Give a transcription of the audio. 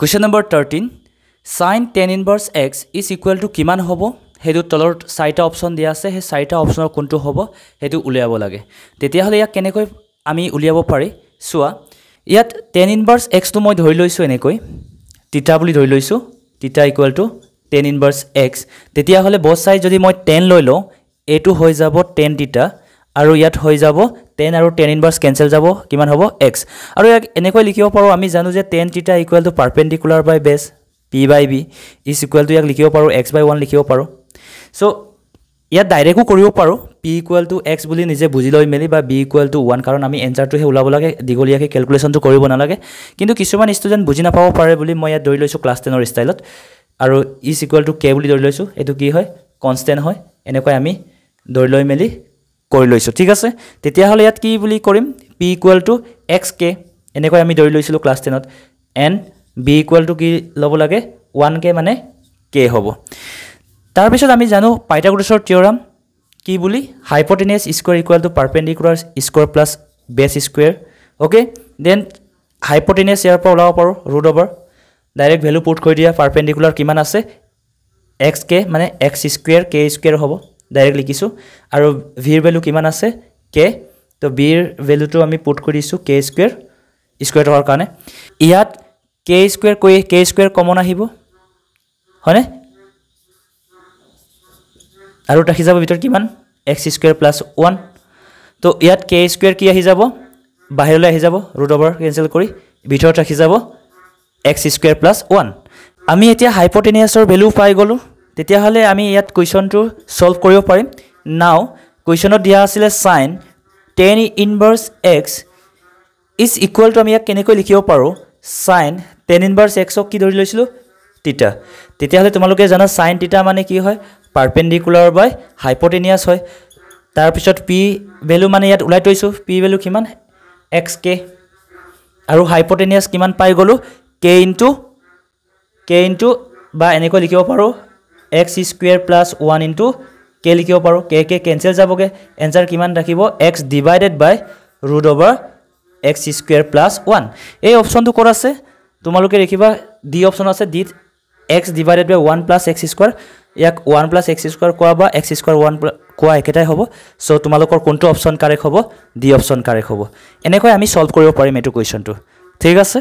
Question number 13. Sin tan inverse x is equal to কিমান হ'ব হেতু তলৰ চাৰিটা অপচন দিয়া আছে হে চাৰিটা অপচনৰ কোনটো হ'ব হেতু উলিয়াব লাগে তেতিয়া হলে ইয়াক কেনেকৈ আমি উলিয়াব পাৰি সোৱা ইয়াত tan inverse x টো মই ধৰি লৈছো এনেকৈ থিটা বুলি ধৰি লৈছো থিটা equal two tan inverse x তেতিয়া হলে both side যদি মই tan লৈ লও এটো হৈ যাব tan থিটা আৰু ইয়াত হৈ যাব tan আৰু tan inverse cancel যাব কিমান হ'ব x আৰু ইয়াক এনেকৈ লিখিব পাৰো আমি জানো যে tan theta equal to perpendicular by base p by b is equal to ইয়াক লিখিব পাৰো x by 1 লিখিব পাৰো সো ইয়াত ডাইৰেক্টও কৰিব পাৰো p equal to x বুলি নিজে বুজি লৈ মেলি বা b equal to 1 কাৰণ আমি এনসাৰটো হে উলাব লাগে দিগলিয়াকে ক্যালকুলেশনটো কৰিব না লাগে কিন্তু কিছুমান ষ্টুডেন্ট বুজি না পাব পাৰে বুলি মই ইয়াত ধৰি লৈছো ক্লাস 10 ৰ ষ্টাইলত আৰু is equal to k বুলি ধৰি লৈছো এটো কি হয় কনস্ট্যান্ট হয় এনেকৈ আমি ধৰি লৈ মেলি কৰি লৈছো ঠিক আছে তেতিয়া হলে ইয়াত কি বুলি কৰিম p equal to xk এনেকৈ আমি ধৰি লৈছিলো class 10ত and b equal to কি লব লাগে 1k মানে k হ'ব তাৰ পিছত আমি জানো পাইথাগোৰাছৰ থিওৰাম কি বুলি hypotenuse square equal to perpendicular square plus base square okay then hypotenuse ইয়াৰ পৰা ওলাব পাৰো root over direct value put কৰি দিয়া পাৰপেন্ডিকুলাৰ কিমান আছে xk মানে x স্কয়াৰ k স্কয়াৰ হ'ব ডাইৰেক্ট লিখিছো আৰু v এৰ ভ্যালু কিমান আছে k তো b এৰ ভ্যালুটো আমি পুট কৰিছো k স্কয়াৰ স্কয়াৰ হোৱাৰ কাৰণে ইয়াত k square k square common আহিব হয়নে আৰু ৰাখি যাব ভিতৰ কিমান x স্কয়াৰ প্লাস 1 তো ইয়াত k স্কয়াৰ কি আহি যাব বাহিৰলৈ আহি যাব ৰুট ওভাৰ কেনসেল কৰি ভিতৰত ৰাখি যাব x স্কয়াৰ প্লাস 1 আমি এতিয়া হাইপোটেনিয়াসৰ ভ্যালু পাই গলো তেতিয়া হলে আমি ইয়াত কোৱেশ্চনটো সলভ কৰিব পাৰিম নাও কোৱেশ্চনত দিয়া আছিল sin tan inverse x is equal to আমি ইয়াক কেনেকৈ লিখিব পাৰো sin tan inverse x ক কি ধৰি লৈছিলো থিটা তেতিয়া হলে তোমালোকে জানা sin থিটা মানে কি হয় পাৰপেন্ডিকুলাৰ বাই হাইপোটেনিয়াস হয় তাৰ পিছত p ভ্যালু মানে ইয়াত উলাই থৈছো p ভ্যালু কিমান xk আৰু হাইপোটেনিয়াস কিমান পাই গলো k into বা এনেকৈ লিখিব পাৰো x square plus 1 into k লিখিব পাৰো k কেনসেল যাবগে आंसर কিমান ৰাখিব x divided by root over x square plus 1 এই অপচনটো কোৰ আছে তোমালোকে দেখিবা ডি অপচন আছে D x divided by 1 plus x square ইয়াক 1 প্লাস x স্কয়াৰ কোৱা বা x স্কয়াৰ 1 কোৱা একেটাই হ'ব সো তোমালোকৰ কোনটো অপচন কাৰেক্ট হ'ব ডি অপচন কাৰেক্ট হ'ব এনেকৈ আমি সলভ কৰিব পাৰিম এটো কোৱেশ্চনটো ঠিক আছে